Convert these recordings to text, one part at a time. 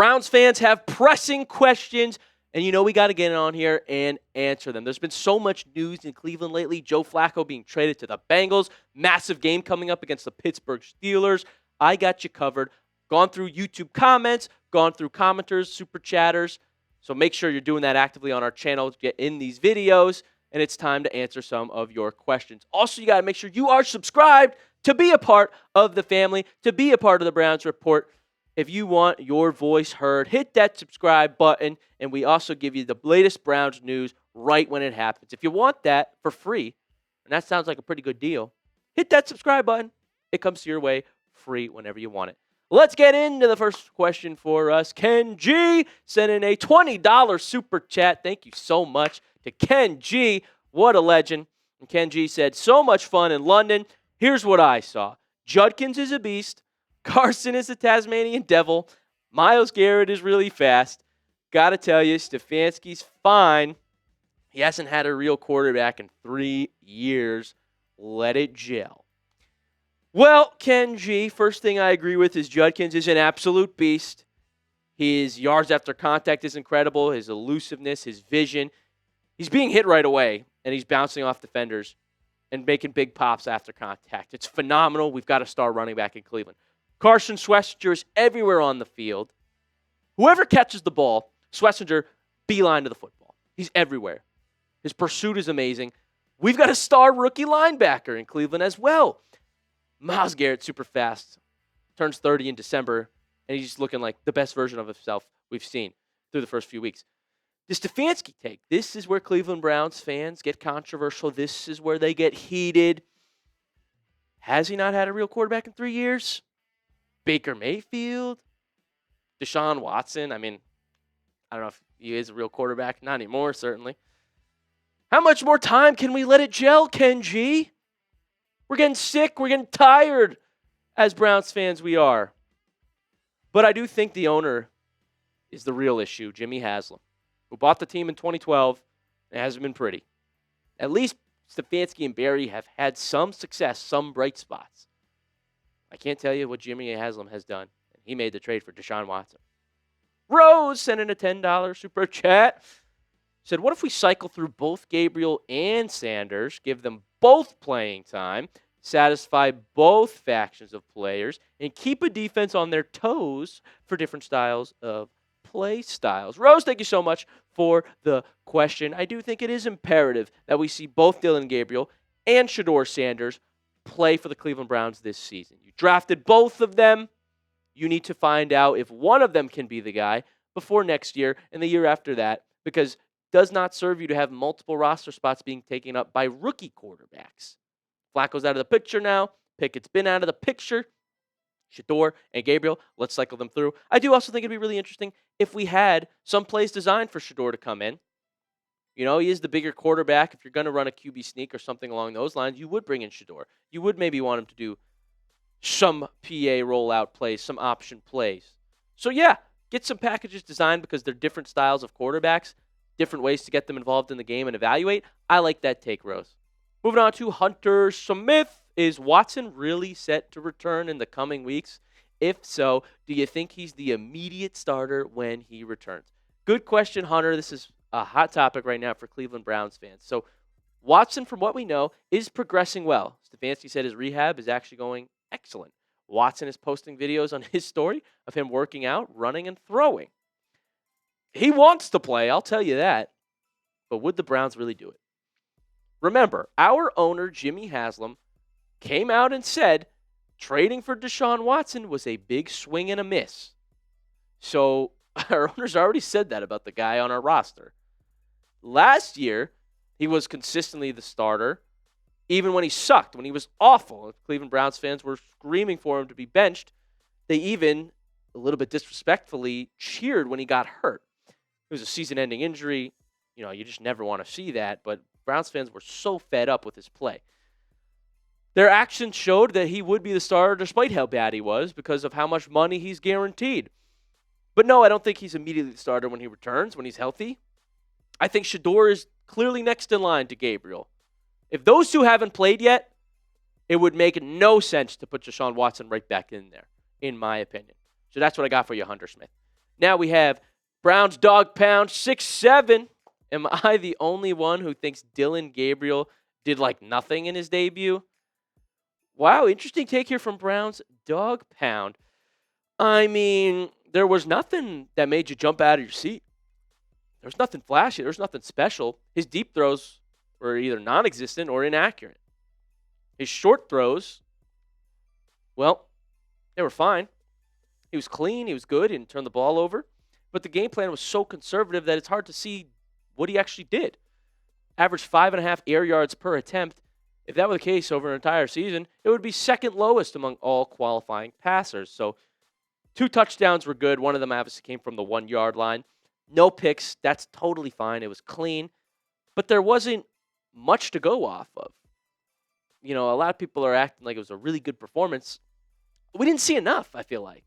Browns fans have pressing questions, and you know we got to get on here and answer them. There's been so much news in Cleveland lately. Joe Flacco being traded to the Bengals. Massive game coming up against the Pittsburgh Steelers. I got you covered. Gone through YouTube comments, gone through commenters, super chatters. So make sure you're doing that actively on our channel to get in these videos. And it's time to answer some of your questions. Also, you got to make sure you are subscribed to be a part of the family, to be a part of the Browns Report. If you want your voice heard, hit that subscribe button, and we also give you the latest Browns news right when it happens. If you want that for free, and that sounds like a pretty good deal, hit that subscribe button. It comes to your way free whenever you want it. Let's get into the first question for us. Ken G sent in a $20 super chat. Thank you so much to Ken G. What a legend. And Ken G said, so much fun in London. Here's what I saw. Judkins is a beast. Carson is a Tasmanian devil. Myles Garrett is really fast. Got to tell you, Stefanski's fine. He hasn't had a real quarterback in 3 years. Let it gel. Well, Ken G, first thing I agree with is Judkins is an absolute beast. His yards after contact is incredible. His elusiveness, his vision. He's being hit right away, and he's bouncing off defenders and making big pops after contact. It's phenomenal. We've got a star running back in Cleveland. Carson Schwesinger is everywhere on the field. Whoever catches the ball, Schwesinger, beeline to the football. He's everywhere. His pursuit is amazing. We've got a star rookie linebacker in Cleveland as well. Myles Garrett, super fast. Turns 30 in December, and he's looking like the best version of himself we've seen through the first few weeks. The Stefanski take. This is where Cleveland Browns fans get controversial. This is where they get heated. Has he not had a real quarterback in 3 years? Baker Mayfield? Deshaun Watson? I mean, I don't know if he is a real quarterback. Not anymore, certainly. How much more time can we let it gel, Ken G? We're getting sick. We're getting tired. As Browns fans, we are. But I do think the owner is the real issue, Jimmy Haslam, who bought the team in 2012. It hasn't been pretty. At least Stefanski and Barry have had some success, some bright spots. I can't tell you what Jimmy Haslam has done. He made the trade for Deshaun Watson. Rose sent in a $10 super chat. Said, what if we cycle through both Gabriel and Sanders, give them both playing time, satisfy both factions of players, and keep a defense on their toes for different styles of play styles? Rose, thank you so much for the question. I do think it is imperative that we see both Dillon Gabriel and Shedeur Sanders play for the Cleveland Browns this season. You drafted both of them. You need to find out if one of them can be the guy before next year and the year after that, because it does not serve you to have multiple roster spots being taken up by rookie quarterbacks. Flacco's out of the picture now. Pickett's been out of the picture. Shedeur and Gabriel, let's cycle them through. I do also think it'd be really interesting if we had some plays designed for Shedeur to come in. You know, he is the bigger quarterback. If you're going to run a QB sneak or something along those lines, you would bring in Shedeur. You would maybe want him to do some PA rollout plays, some option plays. So, yeah, get some packages designed because they're different styles of quarterbacks, different ways to get them involved in the game and evaluate. I like that take, Rose. Moving on to Hunter Smith. Is Watson really set to return in the coming weeks? If so, do you think he's the immediate starter when he returns? Good question, Hunter. This is a hot topic right now for Cleveland Browns fans. So Watson, from what we know, is progressing well. Stefanski said his rehab is actually going excellent. Watson is posting videos on his story of him working out, running, and throwing. He wants to play, I'll tell you that. But would the Browns really do it? Remember, our owner, Jimmy Haslam, came out and said trading for Deshaun Watson was a big swing and a miss. So our owners already said that about the guy on our roster. Last year, he was consistently the starter, even when he sucked, when he was awful. Cleveland Browns fans were screaming for him to be benched. They even, a little bit disrespectfully, cheered when he got hurt. It was a season-ending injury. You know, you just never want to see that, but Browns fans were so fed up with his play. Their actions showed that he would be the starter despite how bad he was because of how much money he's guaranteed. But no, I don't think he's immediately the starter when he returns, when he's healthy. I think Shedeur is clearly next in line to Gabriel. If those two haven't played yet, it would make no sense to put Deshaun Watson right back in there, in my opinion. So that's what I got for you, Hunter Smith. Now we have Browns dog pound 6-7. Am I the only one who thinks Dillon Gabriel did like nothing in his debut? Wow, interesting take here from Browns dog pound. I mean, there was nothing that made you jump out of your seat. There was nothing flashy. There was nothing special. His deep throws were either non-existent or inaccurate. His short throws, well, they were fine. He was clean. He was good. He didn't turn the ball over. But the game plan was so conservative that it's hard to see what he actually did. Averaged 5.5 air yards per attempt. If that were the case over an entire season, it would be second lowest among all qualifying passers. So 2 touchdowns were good. One of them obviously came from the 1-yard line. No picks. That's totally fine. It was clean. But there wasn't much to go off of. You know, a lot of people are acting like it was a really good performance. We didn't see enough, I feel like.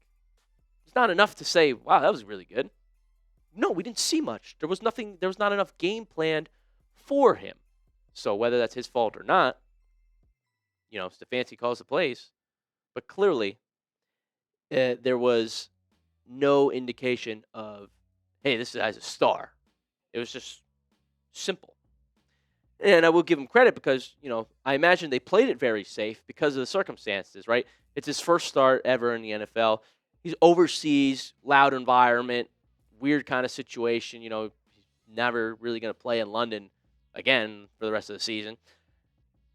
It's not enough to say, wow, that was really good. No, we didn't see much. There was not enough game planned for him. So whether that's his fault or not, you know, Stefanski calls the plays. But clearly, there was no indication of, hey, this guy's a star. It was just simple. And I will give him credit because, you know, I imagine they played it very safe because of the circumstances, right? It's his first start ever in the NFL. He's overseas, loud environment, weird kind of situation. You know, he's never really going to play in London again for the rest of the season.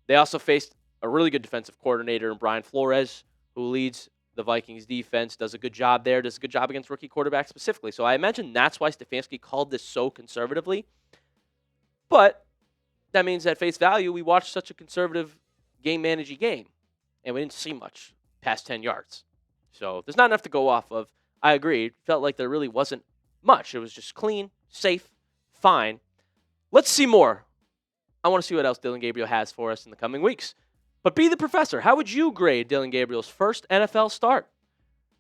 They also faced a really good defensive coordinator in Brian Flores, who leads the Vikings defense, does a good job there, does a good job against rookie quarterbacks specifically. So I imagine that's why Stefanski called this so conservatively. But that means at face value, we watched such a conservative game-managing game, and we didn't see much past 10 yards. So there's not enough to go off of. I agree. It felt like there really wasn't much. It was just clean, safe, fine. Let's see more. I want to see what else Dillon Gabriel has for us in the coming weeks. But be the professor. How would you grade Dillon Gabriel's first NFL start?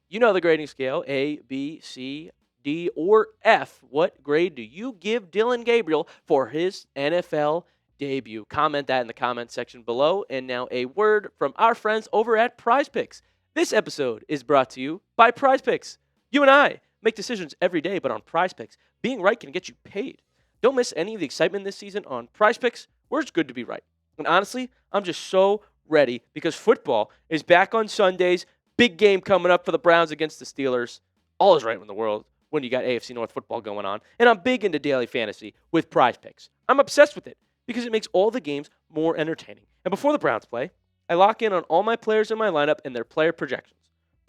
You know the grading scale, A, B, C, D, or F. What grade do you give Dillon Gabriel for his NFL debut? Comment that in the comment section below. And now a word from our friends over at PrizePicks. This episode is brought to you by PrizePicks. You and I make decisions every day, but on PrizePicks, being right can get you paid. Don't miss any of the excitement this season on PrizePicks, where it's good to be right. And honestly, I'm just so ready because football is back on Sundays. Big game coming up for the Browns against the Steelers. All is right in the world when you got AFC North football going on. And I'm big into daily fantasy with PrizePicks. I'm obsessed with it because it makes all the games more entertaining. And before the Browns play, I lock in on all my players in my lineup and their player projections.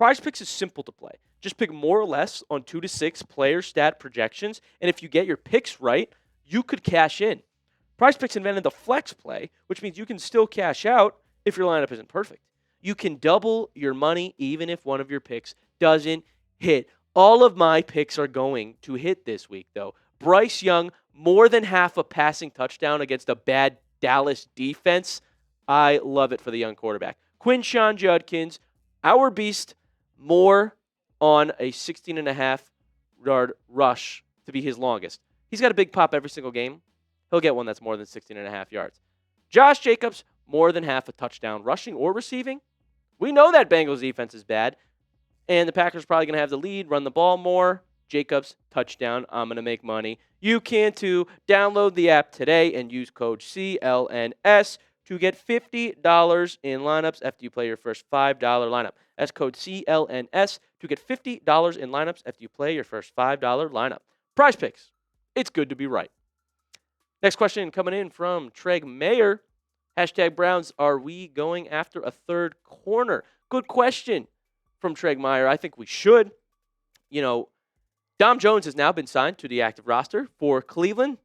PrizePicks is simple to play. Just pick more or less on 2 to 6 player stat projections, and if you get your picks right, you could cash in. PrizePicks invented the flex play, which means you can still cash out if your lineup isn't perfect. You can double your money even if one of your picks doesn't hit. All of my picks are going to hit this week, though. Bryce Young, more than half a passing touchdown against a bad Dallas defense. I love it for the young quarterback. Quinshon Judkins, our beast, more on a 16.5-yard rush to be his longest. He's got a big pop every single game. He'll get one that's more than 16.5 yards. Josh Jacobs, more than half a touchdown rushing or receiving. We know that Bengals defense is bad, and the Packers are probably going to have the lead, run the ball more. Jacobs, touchdown. I'm going to make money. You can too. Download the app today and use code CLNS to get $50 in lineups after you play your first $5 lineup. That's code CLNS to get $50 in lineups after you play your first $5 lineup. PrizePicks. It's good to be right. Next question coming in from Treg Mayer. Hashtag Browns, are we going after a third corner? Good question from Treg Meyer. I think we should. You know, Dom Jones has now been signed to the active roster for Cleveland.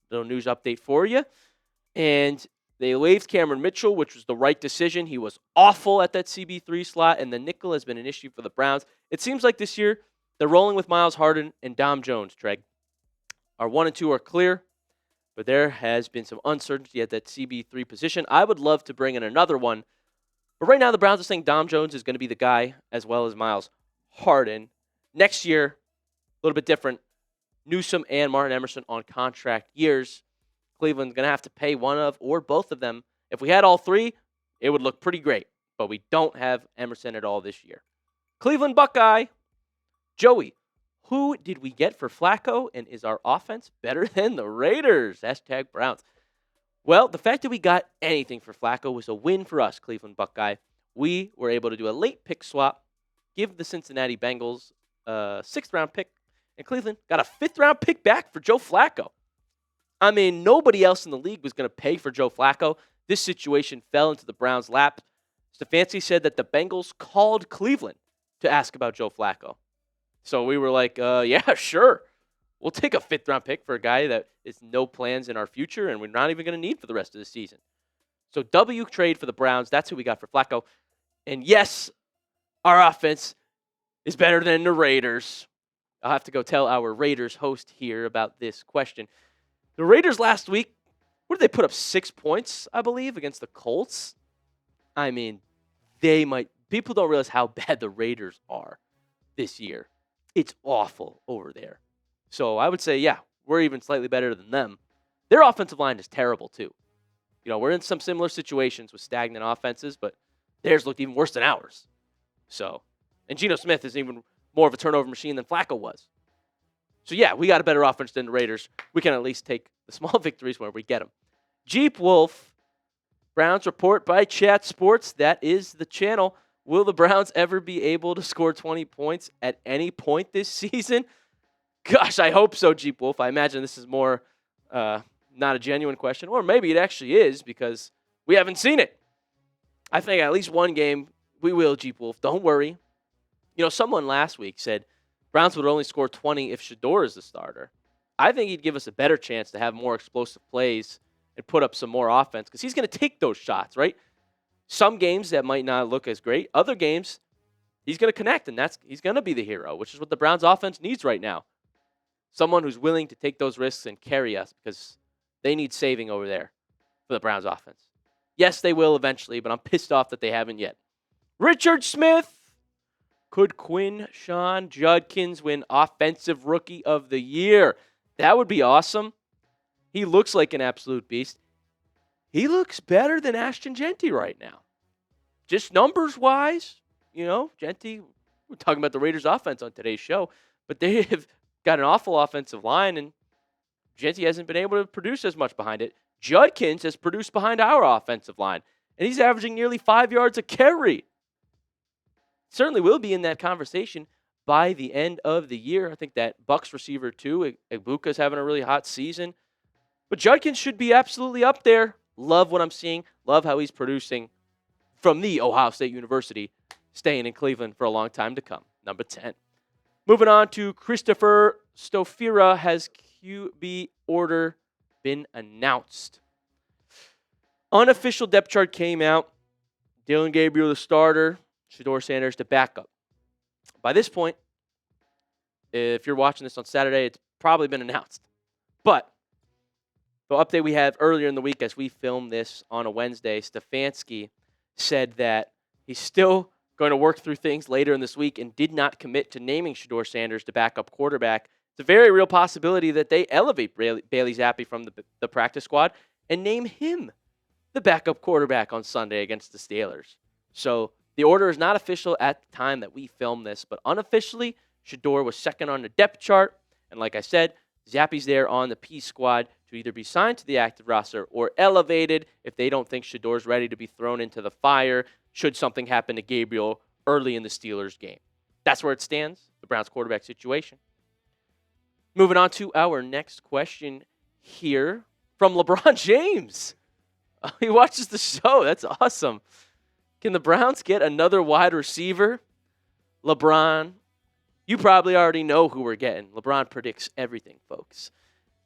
Little news update for you. And they waived Cameron Mitchell, which was the right decision. He was awful at that CB3 slot, and the nickel has been an issue for the Browns. It seems like this year they're rolling with Myles Harden and Dom Jones, Treg. Our 1 and 2 are clear, but there has been some uncertainty at that CB3 position. I would love to bring in another one, but right now the Browns are saying Dom Jones is going to be the guy as well as Myles Harden. Next year, a little bit different. Newsome and Martin Emerson on contract years. Cleveland's going to have to pay one of or both of them. If we had all three, it would look pretty great, but we don't have Emerson at all this year. Cleveland Buckeye. Joey, Who did we get for Flacco, and is our offense better than the Raiders? Hashtag Browns. Well, the fact that we got anything for Flacco was a win for us, Cleveland Buckeye. We were able to do a late pick swap, give the Cincinnati Bengals a 6th-round pick, and Cleveland got a 5th-round pick back for Joe Flacco. I mean, nobody else in the league was going to pay for Joe Flacco. This situation fell into the Browns' lap. Stefanski said that the Bengals called Cleveland to ask about Joe Flacco. So we were like, yeah, sure. We'll take a 5th-round pick for a guy that is no plans in our future and we're not even going to need for the rest of the season. So W trade for the Browns. That's who we got for Flacco. And yes, our offense is better than the Raiders. I'll have to go tell our Raiders host here about this question. The Raiders last week, what did they put up? 6 points, I believe, against the Colts? I mean, people don't realize how bad the Raiders are this year. It's awful over there. So I would say, yeah, we're even slightly better than them. Their offensive line is terrible, too. You know, we're in some similar situations with stagnant offenses, but theirs looked even worse than ours. So, and Geno Smith is even more of a turnover machine than Flacco was. So, yeah, we got a better offense than the Raiders. We can at least take the small victories where we get them. Jeep Wolf, Browns report by Chat Sports. That is the channel. Will the Browns ever be able to score 20 points at any point this season? Gosh, I hope so, Jeep Wolf. I imagine this is more not a genuine question, or maybe it actually is because we haven't seen it. I think at least one game we will, Jeep Wolf. Don't worry. You know, someone last week said Browns would only score 20 if Shedeur is the starter. I think he'd give us a better chance to have more explosive plays and put up some more offense because he's going to take those shots, right? Some games that might not look as great. Other games, he's going to connect, and he's going to be the hero, which is what the Browns offense needs right now. Someone who's willing to take those risks and carry us because they need saving over there for the Browns offense. Yes, they will eventually, but I'm pissed off that they haven't yet. Richard Smith. Could Quinshon Judkins win Offensive Rookie of the Year? That would be awesome. He looks like an absolute beast. He looks better than Ashton Jeanty right now. Just numbers-wise, you know, Jeanty, we're talking about the Raiders' offense on today's show, but they have got an awful offensive line, and Jeanty hasn't been able to produce as much behind it. Judkins has produced behind our offensive line, and he's averaging nearly 5 yards a carry. Certainly will be in that conversation by the end of the year. I think that Bucs receiver, too, Egbuka's having a really hot season. But Judkins should be absolutely up there. Love what I'm seeing. Love how he's producing from the Ohio State University, staying in Cleveland for a long time to come. Number 10. Moving on to Christopher Stofira. Has QB order been announced? Unofficial depth chart came out. Dillon Gabriel, the starter. Shedeur Sanders, the backup. By this point, if you're watching this on Saturday, it's probably been announced. But the update we have earlier in the week as we filmed this on a Wednesday, Stefanski said that he's still going to work through things later in this week and did not commit to naming Shedeur Sanders the backup quarterback. It's a very real possibility that they elevate Bailey Zappi from the practice squad and name him the backup quarterback on Sunday against the Steelers. So the order is not official at the time that we filmed this, but unofficially, Shedeur was second on the depth chart. And like I said, Zappi's there on the P squad to either be signed to the active roster or elevated if they don't think Shedeur's ready to be thrown into the fire should something happen to Gabriel early in the Steelers game. That's where it stands, the Browns quarterback situation. Moving on to our next question here from LeBron James. He watches the show. That's awesome. Can the Browns get another wide receiver? LeBron, you probably already know who we're getting. LeBron predicts everything, folks.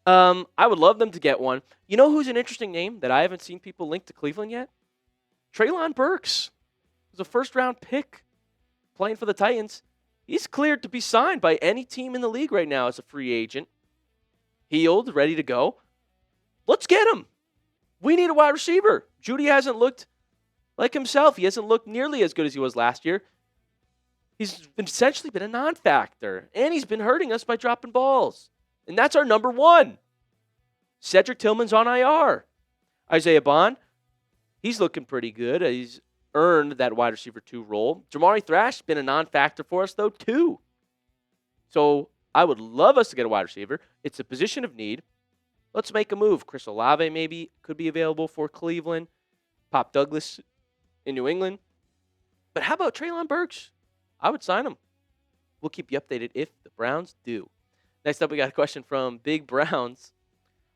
I would love them to get one. You know who's an interesting name that I haven't seen people link to Cleveland yet? Treylon Burks. He's a first-round pick playing for the Titans. He's cleared to be signed by any team in the league right now as a free agent. Healed, ready to go. Let's get him. We need a wide receiver. Judy hasn't looked like himself. He hasn't looked nearly as good as he was last year. He's essentially been a non-factor, and he's been hurting us by dropping balls. And that's our number one. Cedric Tillman's on IR. Isaiah Bond, he's looking pretty good. He's earned that wide receiver 2 role. Jamari Thrash has been a non-factor for us, though, too. So I would love us to get a wide receiver. It's a position of need. Let's make a move. Chris Olave maybe could be available for Cleveland. Pop Douglas in New England. But how about Treylon Burks? I would sign him. We'll keep you updated if the Browns do. Next up, we got a question from Big Browns.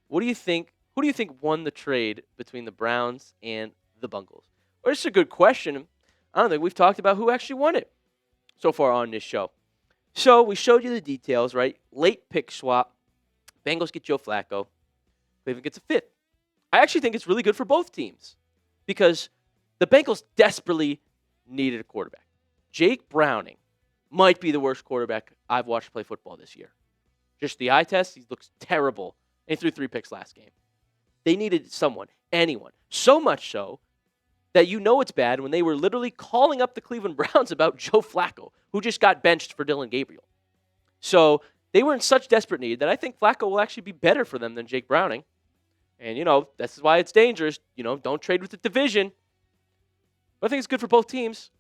What do you think? Who do you think won the trade between the Browns and the Bengals? Well, it's a good question. I don't think we've talked about who actually won it so far on this show. So we showed you the details, right? Late pick swap. Bengals get Joe Flacco. Cleveland gets a fifth. I actually think it's really good for both teams because the Bengals desperately needed a quarterback. Jake Browning might be the worst quarterback I've watched play football this year. Just the eye test, he looks terrible. And he threw 3 picks last game. They needed someone, anyone. So much so that you know it's bad when they were literally calling up the Cleveland Browns about Joe Flacco, who just got benched for Dillon Gabriel. So they were in such desperate need that I think Flacco will actually be better for them than Jake Browning. And, this is why it's dangerous. Don't trade with the division. But I think it's good for both teams.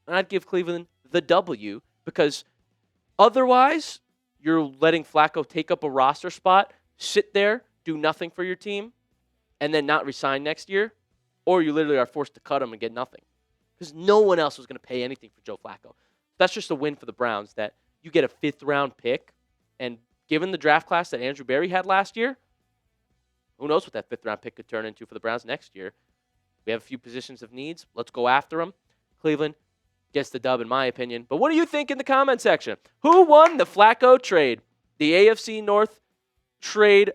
And I'd give Cleveland the W because otherwise you're letting Flacco take up a roster spot, sit there, do nothing for your team, and then not resign next year. Or you literally are forced to cut him and get nothing. Because no one else was going to pay anything for Joe Flacco. That's just a win for the Browns that you get a 5th-round pick. And given the draft class that Andrew Berry had last year, who knows what that 5th-round pick could turn into for the Browns next year. We have a few positions of needs. Let's go after them. Cleveland gets the dub, in my opinion. But what do you think in the comment section? Who won the Flacco trade? The AFC North trade.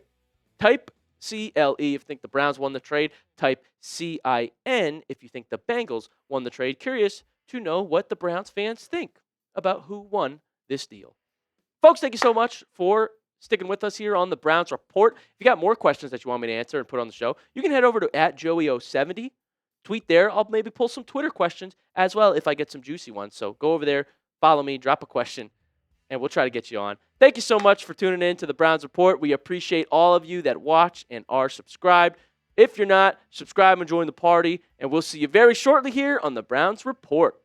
Type CLE if you think the Browns won the trade. Type CIN if you think the Bengals won the trade. Curious to know what the Browns fans think about who won this deal. Folks, thank you so much for sticking with us here on the Browns Report. If you got more questions that you want me to answer and put on the show, you can head over to @Joey070. Tweet there. I'll maybe pull some Twitter questions as well if I get some juicy ones. So go over there, follow me, drop a question, and we'll try to get you on. Thank you so much for tuning in to the Browns Report. We appreciate all of you that watch and are subscribed. If you're not, subscribe and join the party, and we'll see you very shortly here on the Browns Report.